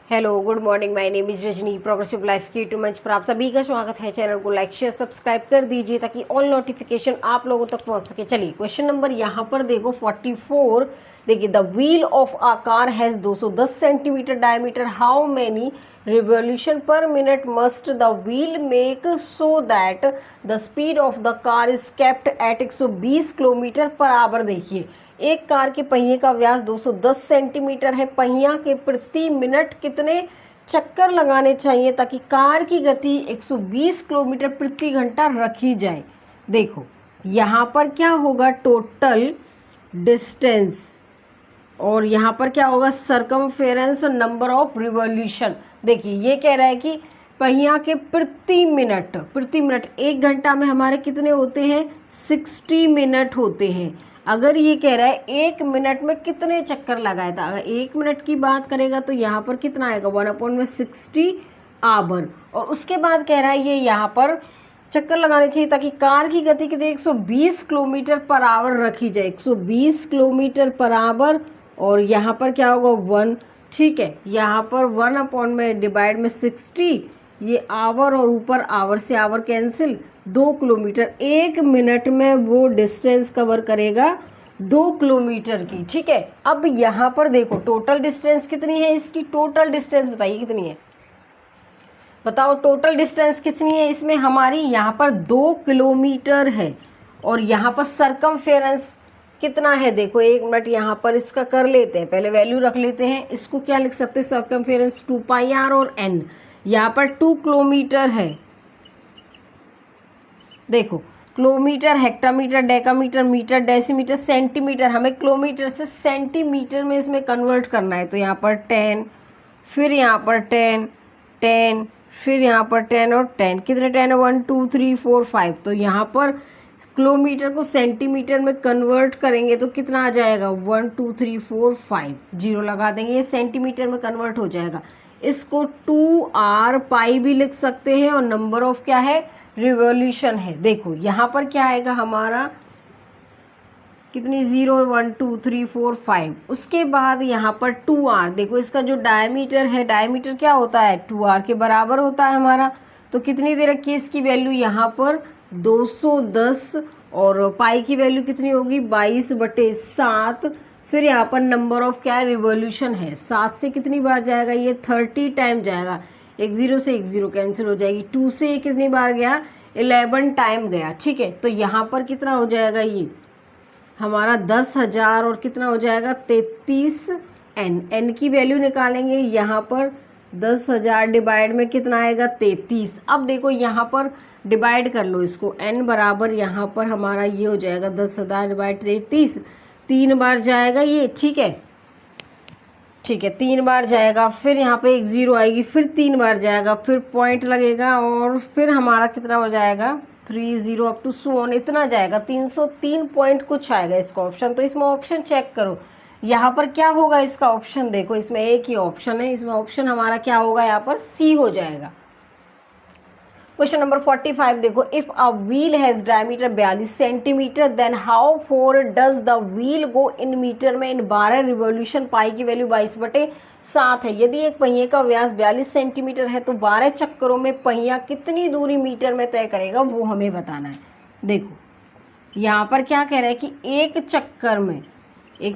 Hello good morning, my name is Rajni. Progressive life की YouTube मंच पर आप सभी का स्वागत है। चैनल को लाइक शेयर सब्सक्राइब कर दीजिए ताकि ऑल नोटिफिकेशन आप लोगों तक पहुंच सके। चलिए क्वेश्चन नंबर यहाँ पर देखो 44। देखिए, the wheel of a car has 210 centimetre diameter. How many revolution पर minute must the wheel make so that the speed of the car is kept at 120 kilometre per hour. देखिए, एक car के पहिए का व्यास 210 सेंटीमीटर है। पहिया के प्रति मिनट कितने चक्कर लगाने चाहिए ताकि कार की गति 120 किलोमीटर प्रति घंटा रखी जाए। देखो यहाँ पर क्या होगा, टोटल डिस्टेंस, और यहाँ पर क्या होगा, सरकमफेरेंस और नंबर ऑफ रिवॉल्यूशन। देखिए ये कह रहा है कि पहिया के प्रति मिनट 1 घंटा में हमारे कितने होते हैं, 60 मिनट होते हैं। अगर ये कह रहा है 1 मिनट में कितने चक्कर लगाया था, अगर 1 मिनट की बात करेगा तो यहाँ पर कितना आएगा, 1/60 आवर। और उसके बाद कह रहा है ये यहाँ पर चक्कर लगाने चाहिए ताकि कार की गति कितनी 120 किलोमीटर पर आवर रखी जाए, 120 किलोमीटर पर आवर। और यहाँ पर क्या होगा 1, ठीक है। यहाँ पर 1 में डिवाइड में 60, ये आवर और ऊपर आवर से आवर कैंसिल, 2 किलोमीटर। 1 मिनट में वो डिस्टेंस कवर करेगा 2 किलोमीटर की, ठीक है। अब यहाँ पर देखो टोटल डिस्टेंस कितनी है, इसकी टोटल डिस्टेंस बताइए कितनी है, बताओ टोटल डिस्टेंस कितनी है इसमें हमारी। यहाँ पर 2 किलोमीटर है और यहाँ पर सरकमफेरेंस कितना है, देखो 1 मिनट यहाँ पर इसका कर लेते हैं, पहले वैल्यू रख लेते हैं। इसको क्या लिख सकते हैं, सरकमफेरेंस 2πr और n। यहाँ पर 2 किलोमीटर है। देखो kilometre, hectometre, decametre, metre, decimetre, centimetre, हमें किलोमीटर से सेंटीमीटर में इसमें कन्वर्ट करना है। तो यहाँ पर 10, फिर यहाँ पर 10, 10, फिर यहाँ पर 10 और 10, कितने 10 है, 1 2 3 4 5। तो यहाँ पर किलोमीटर को सेंटीमीटर में कन्वर्ट करेंगे तो कितना आ जाएगा, 1 2 3 4 5, जीरो लगा देंगे, ये सेंटीमीटर में कन्वर्ट हो जाएगा। इसको 2r पाई भी लिख सकते हैं और नंबर ऑफ क्या है, रिवॉल्यूशन है। देखो यहाँ पर क्या आएगा हमारा, कितनी 0 1 2 3 4 5। उसके बाद यहाँ पर 2r, देखो इसका जो डायमीटर है, डायमीटर क्या होता है 2r के बराबर होता है हमारा। तो कितनी दे रखी है इसकी वैल्यू यहाँ पर 210, और पाई की वैल्यू कितनी होगी 22/7। फिर यहाँ पर नंबर ऑफ क्या है, रिवॉल्यूशन है। 7 से कितनी बार जाएगा, ये 30 टाइम जाएगा। 1 0 से 1 0 कैंसिल हो जाएगी। 2 से ये कितनी बार गया, 11 टाइम गया, ठीक है। तो यहाँ पर कितना हो जाएगा, ये हमारा 10,000 और कितना हो जाएगा 33 n की वैल्यू निकालेंगे। यहाँ पर 10,000 डिवाइड में कितना आएगा 33। अब देखो यहाँ पर डिवाइड कर लो इसको, n बराबर यहाँ पर हमारा ये हो जाएगा 10,000 डिवाइड 33, 3 बार जाएगा ये, ठीक है, ठीक है, 3 बार जाएगा। फिर यहाँ पे 1 0 आएगी, फिर 3 बार जाएगा, फिर पॉइंट लगेगा और फिर हमारा कितना हो जाएगा 3 0 अप टू सोन, इतना जाएगा 303 पॉइंट कुछ आएगा इसका ऑप्शन। तो इसमें ऑप्शन चेक करो, यहाँ पर क्या होगा इसका ऑप्शन, देखो इसमें एक ही ऑप्शन है, इसमें ऑप्शन हमारा क्या होगा, यहाँ पर सी हो जाएगा। क्वेश्चन नंबर 45 देखो, if a wheel has diameter 42 centimetre then how far does the wheel go in metre में इन 12 रिवॉल्यूशन। पाई की वैल्यू 22/7 है। यदि एक पहिए का व्यास 42 सेंटीमीटर है तो 12 चक्करों में पहिया कितनी दूरी मीटर में तय करेगा, वो हमें बताना है। देखो यहाँ पर क्या कह रहा है कि एक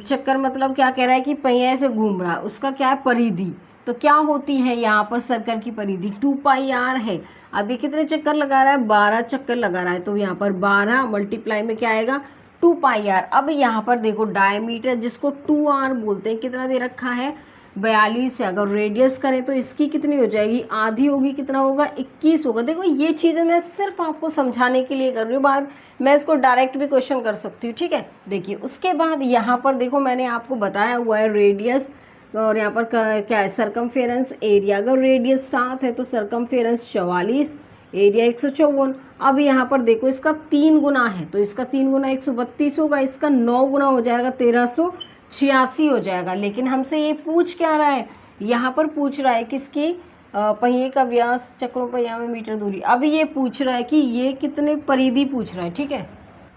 चक्कर मतलब क्या कह रहा है कि पहिया ऐसे घूम रहा है, उसका क्या है परिधि। तो क्या होती है यहाँ पर सर्कल की परिधि 2πr है। अब ये कितने चक्कर लगा रहा है, 12 चक्कर लगा रहा है। तो यहाँ पर 12 मल्टीप्लाई में क्या आएगा 2πr। अब यहाँ पर देखो डायमीटर जिसको 2r बोलते हैं कितना दे रखा है 42 है। अगर रेडियस करें तो इसकी कितनी हो जाएगी, आधी होगी, कितना होगा 21 होगा। देखो ये चीज़ें मैं सिर्फ आपको समझाने के लिए कर रही हूँ, बाद मैं इसको डायरेक्ट भी क्वेश्चन कर सकती हूँ, ठीक है। देखिए उसके बाद यहाँ पर देखो मैंने आपको बताया हुआ है रेडियस, और यहाँ पर क्या है सरकमफेरेंस एरिया। अगर रेडियस 7 है तो सरकमफेरेंस 44, एरिया 154। अब यहाँ पर देखो इसका 3 गुना है तो इसका 3 गुना 132 होगा, इसका 9 गुना हो जाएगा 1386 हो जाएगा। लेकिन हमसे ये पूछ क्या रहा है, यहाँ पर पूछ रहा है किसकी, पहिए का व्यास चक्रों पहिया में मीटर दूरी। अब ये पूछ रहा है कि ये कितने परिधि पूछ रहा है, ठीक है।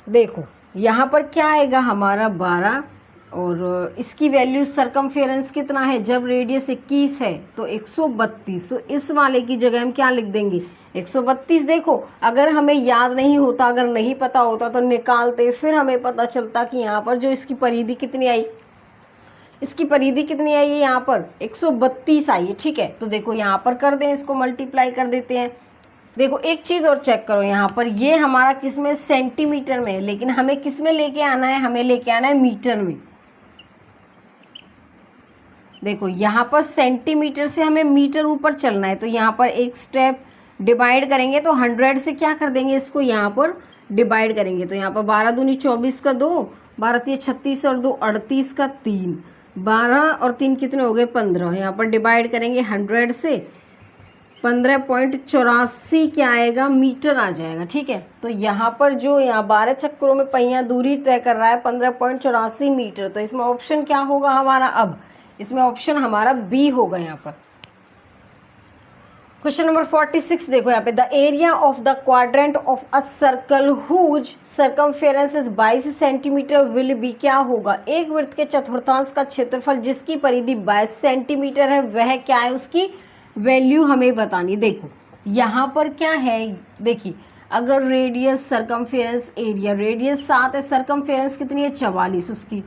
देखो यहाँ पर क्या आएगा हमारा 12, और इसकी वैल्यू सरकमफेरेंस कितना है, जब रेडियस 21 है तो 132, तो इस वाले की जगह हम क्या लिख देंगे 132। देखो अगर हमें याद नहीं होता, अगर नहीं पता होता तो निकालते, फिर हमें पता चलता कि यहाँ पर जो इसकी परिधि कितनी आई, इसकी परिधि कितनी आई है, यहाँ पर 132 आई है। ठीक है, तो देखो यहाँ पर कर दें, इसको मल्टीप्लाई कर देते हैं। देखो एक चीज़ और चेक करो, यहाँ पर ये हमारा किस में, सेंटीमीटर में है, लेकिन हमें किस में लेके आना है, हमें लेके आना है मीटर में। देखो यहाँ पर सेंटीमीटर से हमें मीटर ऊपर चलना है, तो यहाँ पर एक स्टेप डिवाइड करेंगे तो 100 से क्या कर देंगे, इसको यहाँ पर डिवाइड करेंगे। तो यहाँ पर 12 दूनी 24 का 2, 12 तीन 36 और 2 38 का 3, 12 और 3 कितने हो गए 15। यहाँ पर डिवाइड करेंगे 100 से, 15.84 क्या आएगा, मीटर आ जाएगा। ठीक है, तो यहाँ पर जो यहाँ 12 चक्करों में पहिया दूरी तय कर रहा है 15.84 मीटर, तो इसमें ऑप्शन क्या होगा हमारा, अब इसमें ऑप्शन हमारा बी होगा यहाँ पर। क्वेश्चन नंबर 46 देखो यहाँ पे, the area of the quadrant of a circle whose circumference is 22 centimetre will be, क्या होगा, एक वृत्त के चतुर्थांश का क्षेत्रफल जिसकी परिधि 22 सेंटीमीटर है वह क्या है, उसकी वैल्यू हमें बतानी। देखो यहाँ पर क्या है, देखिए अगर रेडियस सर्कमफेरेंस एरिया, रेडियस 7 है, सर्कमफेरेंस कितनी है 44 उसकी,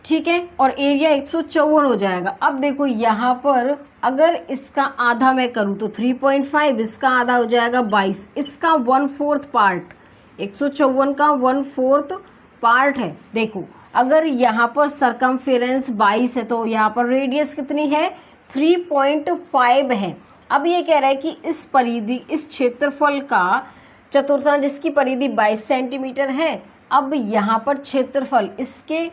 ठीक है, और एरिया 154 हो जाएगा। अब देखो यहाँ पर अगर इसका आधा मैं करूँ तो 3.5, इसका आधा हो जाएगा 22, इसका 1/4 पार्ट, 154 का 1/4 पार्ट है। देखो अगर यहाँ पर सर्कमफेरेंस 22 है तो यहाँ पर रेडियस कितनी है 3.5 है। अब ये कह रहा है कि इस परिधि, इस क्षेत्रफल का चतुर्थांश जिसकी परिधि 22 सेंटीमीटर है, अब यहाँ पर क्षेत्रफल इसके,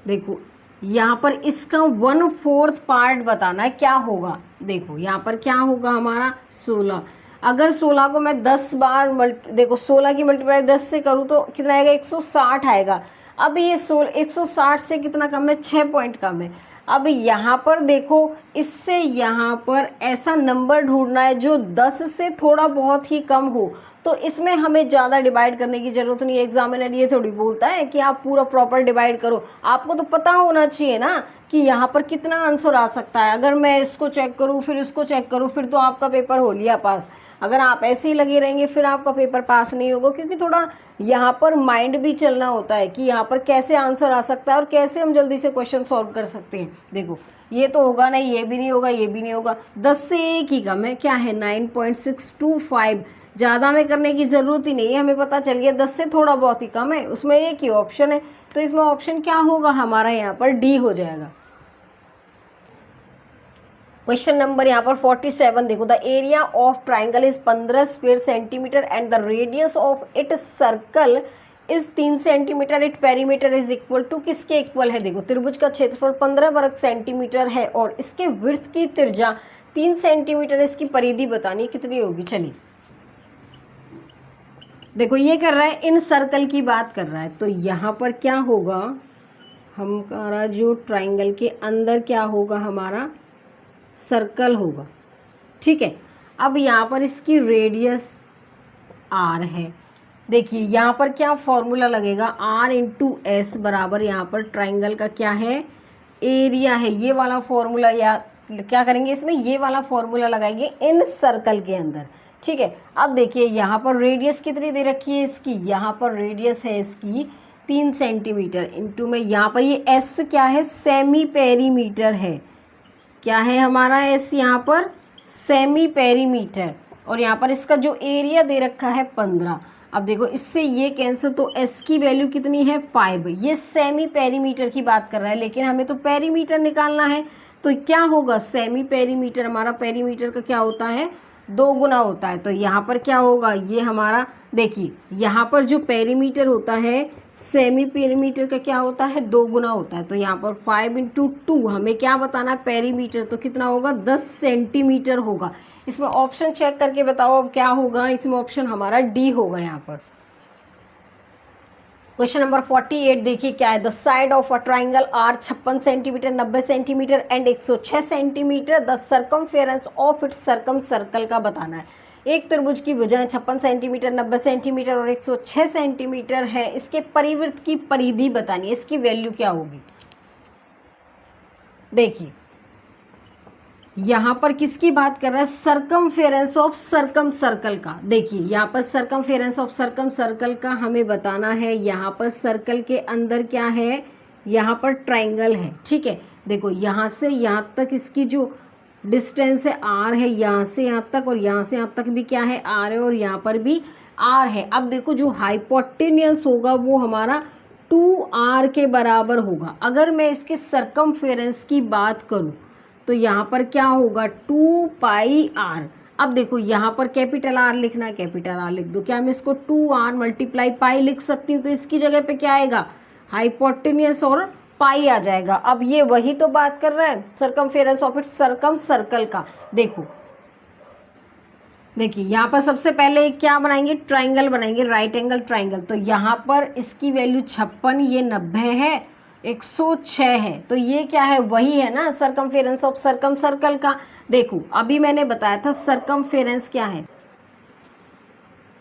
देखो यहाँ पर इसका 1/4 पार्ट बताना है, क्या होगा। देखो यहाँ पर क्या होगा हमारा 16, अगर 16 को मैं 10 बार देखो 16 की मल्टीप्लाई 10 से करूँ तो कितना आएगा 160 आएगा। अब ये 160 से कितना कम है, 6 पॉइंट कम है। अब यहाँ पर देखो इससे यहाँ पर ऐसा नंबर ढूंढना है जो 10 से थोड़ा बहुत ही कम हो, तो इसमें हमें ज़्यादा डिवाइड करने की ज़रूरत नहीं है। एग्जामिनर ये थोड़ी बोलता है कि आप पूरा प्रॉपर डिवाइड करो, आपको तो पता होना चाहिए ना कि यहाँ पर कितना आंसर आ सकता है। अगर मैं इसको चेक करूँ फिर इसको चेक करूँ फिर तो आपका पेपर हो लिया पास। अगर आप ऐसे ही लगे रहेंगे फिर आपका पेपर पास नहीं होगा, क्योंकि थोड़ा यहाँ पर माइंड भी चलना होता है कि यहाँ पर कैसे आंसर आ सकता है और कैसे हम जल्दी से क्वेश्चन सॉल्व कर सकते हैं। देखो ये तो होगा नहीं, ये भी नहीं होगा, ये भी नहीं होगा, 10 से एक ही कम है, क्या है 9.625। ज़्यादा में करने की ज़रूरत ही नहीं है, हमें पता चल गया 10 से थोड़ा बहुत ही कम है, उसमें एक ही ऑप्शन है, तो इसमें ऑप्शन क्या होगा हमारा यहाँ पर डी हो जाएगा। क्वेश्चन नंबर यहाँ पर 47 देखो, the area of triangle is 15 square centimetre and the radius of it circle is 3 centimetre, it perimeter is equal to, किसके इक्वल है। देखो त्रिभुज का क्षेत्रफल 15 वर्ग सेंटीमीटर है और इसके वृत्त की त्रिज्या 3 सेंटीमीटर, इसकी परिधि बतानी कितनी होगी। चलिए देखो ये कर रहा है, इन सर्कल की बात कर रहा है, तो यहाँ पर क्या होगा हमारा जो ट्राइंगल के अंदर क्या होगा, हमारा सर्कल होगा, ठीक है। अब यहाँ पर इसकी रेडियस r है। देखिए यहाँ पर क्या फॉर्मूला लगेगा, r इंटू एस बराबर यहाँ पर ट्राइंगल का क्या है, एरिया है। ये वाला फॉर्मूला या क्या करेंगे, इसमें ये वाला फॉर्मूला लगाएंगे इन सर्कल के अंदर, ठीक है। अब देखिए यहाँ पर रेडियस कितनी दे रखी है इसकी, यहाँ पर रेडियस है इसकी 3 सेंटीमीटर इंटू में यहाँ पर ये एस क्या है, सेमी पेरीमीटर है, क्या है हमारा एस यहाँ पर सेमी पेरीमीटर, और यहाँ पर इसका जो एरिया दे रखा है 15। अब देखो इससे ये कैंसिल, तो एस की वैल्यू कितनी है 5। ये सेमी पेरीमीटर की बात कर रहा है, लेकिन हमें तो पेरीमीटर निकालना है, तो क्या होगा सेमी पेरीमीटर, हमारा पेरीमीटर का क्या होता है 2 गुना होता है। तो यहाँ पर क्या होगा, ये हमारा देखिए यहाँ पर जो पेरीमीटर होता है सेमी पेरीमीटर का क्या होता है 2 गुना होता है। तो यहाँ पर 5 इंटू 2 हमें क्या बताना है पेरीमीटर, तो कितना होगा 10 सेंटीमीटर होगा। इसमें ऑप्शन चेक करके बताओ अब क्या होगा, इसमें ऑप्शन हमारा डी होगा यहाँ पर। क्वेश्चन नंबर 48 देखिए क्या है, the side of a triangle are 56 centimetre, 90 centimetre and 106 centimetre, the circumference of it circum circle का बताना है। एक त्रिभुज की भुजाएं 56 सेंटीमीटर, 90 सेंटीमीटर और 106 सेंटीमीटर है। इसके परिवृत्त की परिधि बतानी है, इसकी वैल्यू क्या होगी। देखिए यहाँ पर किसकी बात कर रहा है, सर्कमफेरेंस ऑफ सर्कम सर्कल का। देखिए यहाँ पर सर्कमफेरेंस ऑफ सर्कम सर्कल का हमें बताना है। यहाँ पर सर्कल के अंदर क्या है, यहाँ पर ट्राइंगल है, ठीक है। देखो यहाँ से यहाँ तक इसकी जो डिस्टेंस है आर है, यहाँ से यहाँ तक और यहाँ से यहाँ तक भी क्या है, आर है, और यहाँ पर भी आर है। अब देखो जो हाइपोटेनियस होगा वो हमारा 2r के बराबर होगा। अगर मैं इसके सर्कमफेरेंस की बात करूँ तो यहाँ पर क्या होगा, 2πr। अब देखो यहाँ पर कैपिटल R लिखना है, कैपिटल R लिख दो। क्या मैं इसको 2r मल्टीप्लाई पाई लिख सकती हूँ, तो इसकी जगह पे क्या आएगा, हाइपोटेनियस और पाई आ जाएगा। अब ये वही तो बात कर रहा है circumference of its circum circle का। देखो देखिए यहाँ पर सबसे पहले क्या बनाएंगे, ट्राइंगल बनाएंगे, राइट एंगल ट्राइंगल। तो यहाँ पर इसकी वैल्यू 56, ये 90 है, 106 है, तो ये क्या है, वही है ना सर्कमफेरेंस ऑफ सर्कम सर्कल का। देखो अभी मैंने बताया था सर्कमफेरेंस क्या है।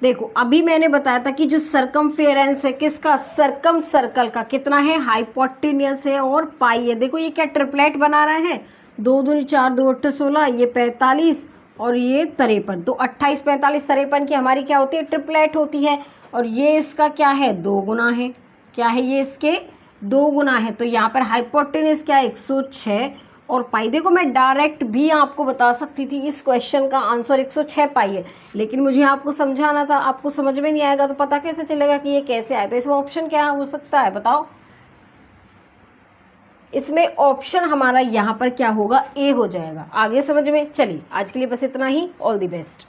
देखो अभी मैंने बताया था कि जो सर्कमफेरेंस है किसका, सर्कम सर्कल का, कितना है, हाइपोटेनियस है और पाई है। देखो ये क्या ट्रिपलेट बना रहा है, 2 दूनी 4, 2 8 16, ये 45 और ये 53। तो 28 45 53 की हमारी क्या होती है, ट्रिपलेट होती है। और ये इसका क्या है, 2 गुना है। क्या है, ये इसके 2 गुना है। तो यहाँ पर हाइपोटेनियस क्या है, 106 और पाई। देखो मैं डायरेक्ट भी आपको बता सकती थी, इस क्वेश्चन का आंसर 106 पाई है, लेकिन मुझे आपको समझाना था। आपको समझ में नहीं आएगा तो पता कैसे चलेगा कि ये कैसे आए। तो इसमें ऑप्शन क्या हो सकता है, बताओ। इसमें ऑप्शन हमारा यहाँ पर क्या होगा, ए हो जाएगा। आगे समझ में, चलिए आज के लिए बस इतना ही। All the best.